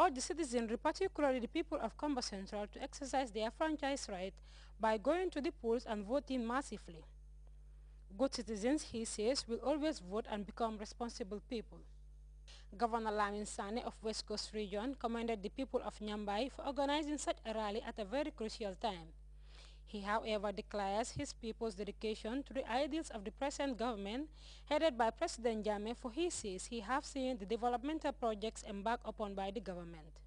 urged the citizenry, particularly the people of Combo Central, to exercise their franchise right by going to the polls and voting massively. Good citizens, he says, will always vote and become responsible people. Governor Lamin Sane of West Coast Region commended the people of Nyambai for organizing such a rally at a very crucial time. He, however, declares his people's dedication to the ideals of the present government headed by President Jammeh, for he says he has seen the developmental projects embarked upon by the government.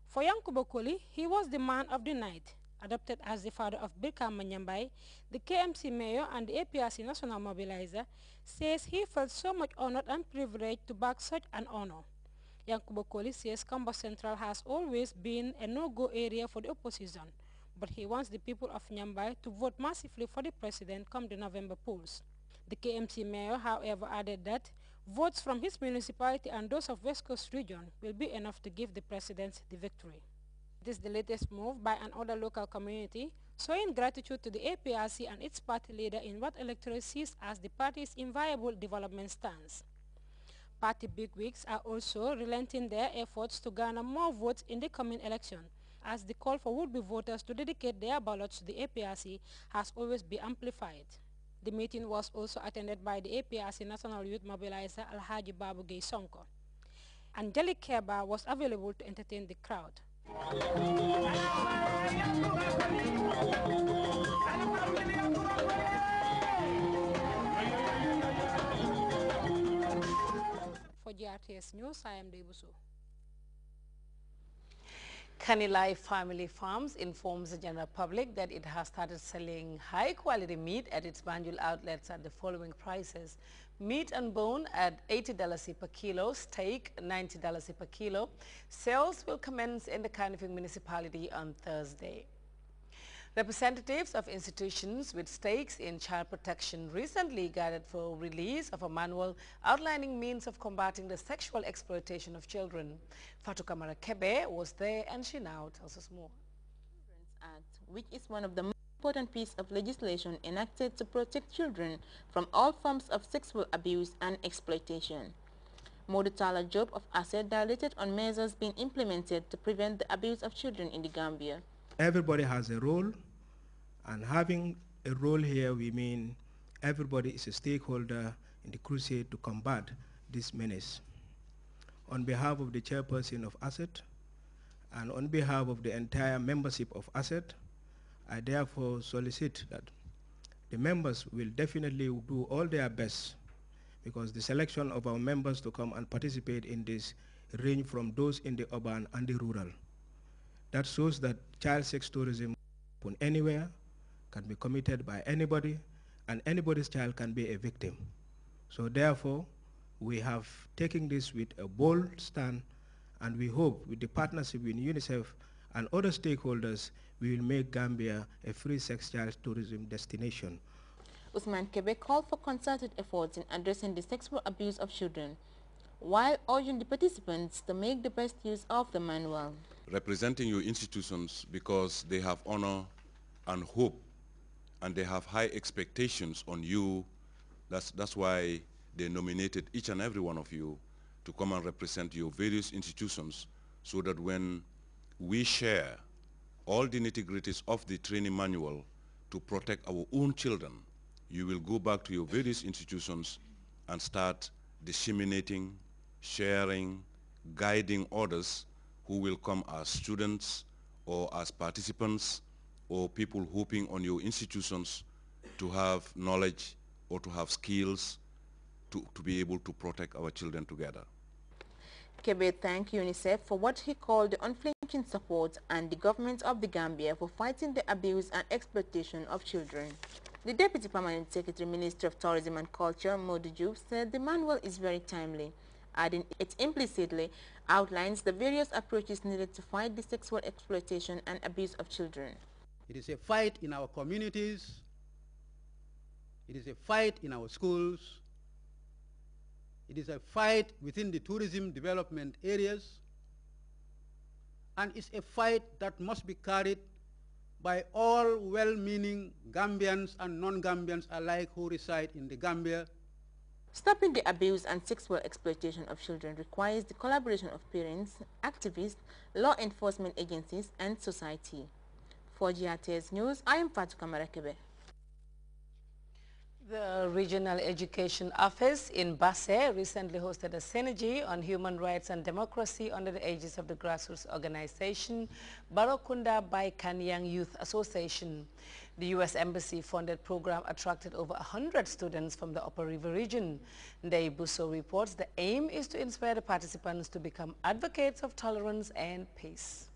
For Yankuba Koli, he was the man of the night. Adopted as the father of Birkama Nyambai, the KMC mayor and the APRC national mobilizer says he felt so much honored and privileged to back such an honor. Yankuba Koli says Combo Central has always been a no-go area for the opposition, but he wants the people of Nyambai to vote massively for the president come the November polls. The KMC mayor, however, added that votes from his municipality and those of West Coast region will be enough to give the president the victory. This is the latest move by another local community, showing gratitude to the APRC and its party leader in what electorate sees as the party's inviolable development stance. Party bigwigs are also relenting their efforts to garner more votes in the coming election, as the call for would-be voters to dedicate their ballots to the APRC has always been amplified. The meeting was also attended by the APRC National Youth Mobilizer Alhaji Babu Gay Sonko. Angelique Keba was available to entertain the crowd. For GRTS News, I am Debusu. Kanilai Family Farms informs the general public that it has started selling high-quality meat at its Banjul outlets at the following prices. Meat and bone at $80 per kilo, steak $90 per kilo. Sales will commence in the Kanifing municipality on Thursday. Representatives of institutions with stakes in child protection recently gathered for release of a manual outlining means of combating the sexual exploitation of children. Fatou Kamara Kebe was there and she now tells us more. Children's Act, which is one of the most important pieces of legislation enacted to protect children from all forms of sexual abuse and exploitation. Modutala Job of ASET dilated on measures being implemented to prevent the abuse of children in the Gambia. Everybody has a role, and having a role here, we mean everybody is a stakeholder in the crusade to combat this menace. On behalf of the chairperson of ASET, and on behalf of the entire membership of ASET, I therefore solicit that the members will definitely do all their best, because the selection of our members to come and participate in this range from those in the urban and the rural. That shows that child sex tourism anywhere can be committed by anybody, and anybody's child can be a victim. So therefore, we have taken this with a bold stand, and we hope with the partnership with UNICEF and other stakeholders, we will make Gambia a free sex child tourism destination. Usman Kebe called for concerted efforts in addressing the sexual abuse of children, while urging the participants to make the best use of the manual. Representing your institutions because they have honor and hope, and they have high expectations on you. That's why they nominated each and every one of you to come and represent your various institutions, so that when we share all the nitty-gritties of the training manual to protect our own children, you will go back to your various institutions and start disseminating, sharing, guiding others who will come as students or as participants or people hoping on your institutions to have knowledge or to have skills to be able to protect our children together. Kebe thanked UNICEF for what he called the unflinching support and the government of the Gambia for fighting the abuse and exploitation of children. The Deputy Permanent Secretary, Minister of Tourism and Culture, Modu Jub, said the manual is very timely, adding it implicitly outlines the various approaches needed to fight the sexual exploitation and abuse of children. It is a fight in our communities. It is a fight in our schools. It is a fight within the tourism development areas. And it's a fight that must be carried by all well-meaning Gambians and non-Gambians alike who reside in the Gambia, Stopping the abuse and sexual exploitation of children requires the collaboration of parents, activists, law enforcement agencies, and society. For GRTS News, I am Fatou Kamarakebe. The Regional Education Office in Basse recently hosted a synergy on human rights and democracy under the aegis of the grassroots organization Barokunda by Kanyang Youth Association. The U.S. Embassy-funded program attracted over 100 students from the Upper River region. Ndei Busso reports the aim is to inspire the participants to become advocates of tolerance and peace.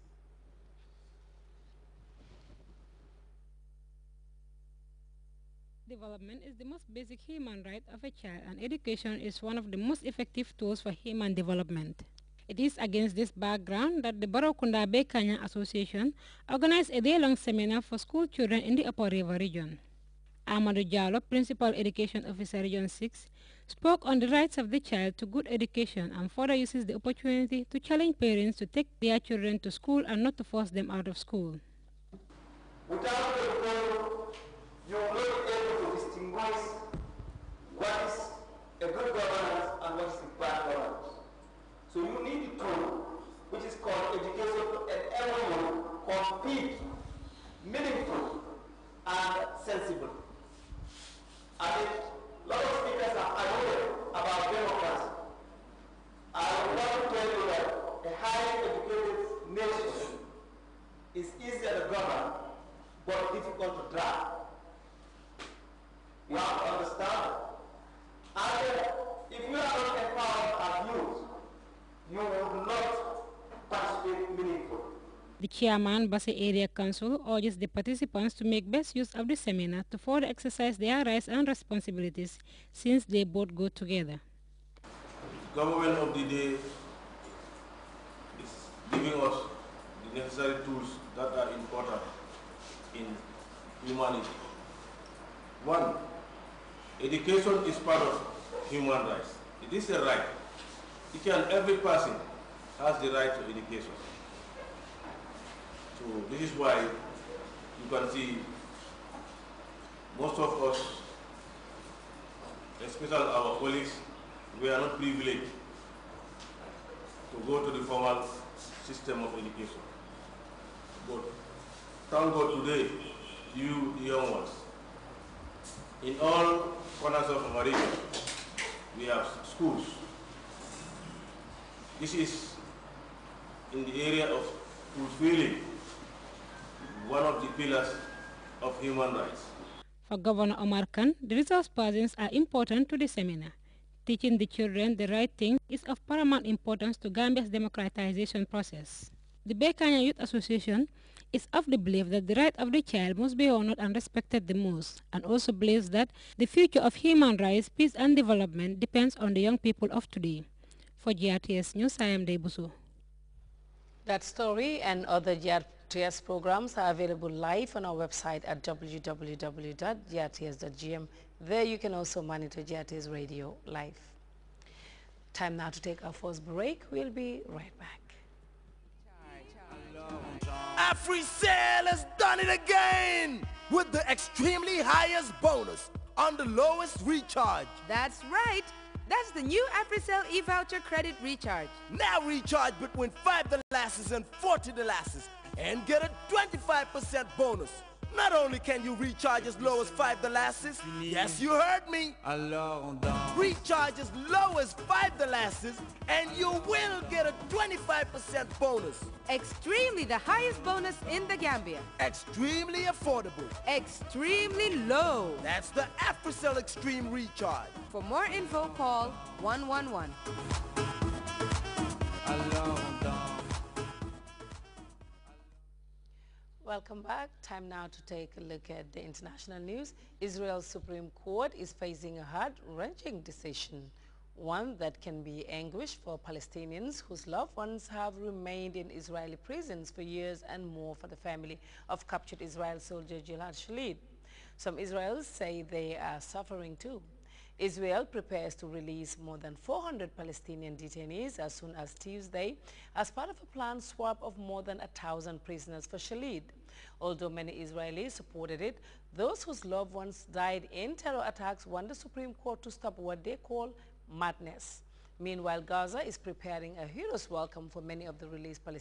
Development is the most basic human right of a child, and education is one of the most effective tools for human development. It is against this background that the Barokunda Bekanya Association organized a day-long seminar for school children in the Upper River region. Amadou Diallo, Principal Education Officer Region 6, spoke on the rights of the child to good education and further uses the opportunity to challenge parents to take their children to school and not to force them out of school. Without the goal, you will not be able to distinguish what is a good governance and what is a bad governance. So you need a tool which is called education to enable you to compete meaningful and sensible. I mean, a lot of speakers are aware about democracy. I want to tell you that a highly educated nation is easier to govern but difficult to drive. You have to understand. And if you are not empowered as youth, you will not participate meaningfully. The chairman, Basse Area Council, urges the participants to make best use of the seminar to further exercise their rights and responsibilities, since they both go together. Government of the day is giving us the necessary tools that are important in humanity. One, education is part of human rights. It is a right. Each and every person has the right to education. So this is why you can see most of us, especially our colleagues, we are not privileged to go to the formal system of education. But thank God today, you the young ones, in all corners of our region, we have schools. This is in the area of fulfilling one of the pillars of human rights. For Governor Omar Khan, the resource persons are important to the seminar. Teaching the children the right thing is of paramount importance to Gambia's democratization process. The Bekanya Youth Association is of the belief that the right of the child must be honored and respected the most, and also believes that the future of human rights, peace and development depends on the young people of today. For GRTS News, I am Debusu. That story and other GRTS programs are available live on our website at www.grts.gm. There you can also monitor GRTS Radio live. Time now to take our first break. We'll be right back. AfriCell has done it again with the extremely highest bonus on the lowest recharge. That's right. That's the new AfriCell e-voucher credit recharge. Now recharge between $5 and $40 and get a 25% bonus. Not only can you recharge as low as $5, yes, you heard me. Recharge as low as $5 and you will get a 25% bonus. Extremely the highest bonus in the Gambia. Extremely affordable. Extremely low. That's the AfriCell Extreme Recharge. For more info, call 111. Welcome back. Time now to take a look at the international news. Israel's Supreme Court is facing a heart-wrenching decision, one that can be anguish for Palestinians whose loved ones have remained in Israeli prisons for years, and more for the family of captured Israeli soldier Gilad Shalit. Some Israelis say they are suffering too. Israel prepares to release more than 400 Palestinian detainees as soon as Tuesday as part of a planned swap of more than 1,000 prisoners for Shalid. Although many Israelis supported it, those whose loved ones died in terror attacks want the Supreme Court to stop what they call madness. Meanwhile, Gaza is preparing a hero's welcome for many of the released Palestinians.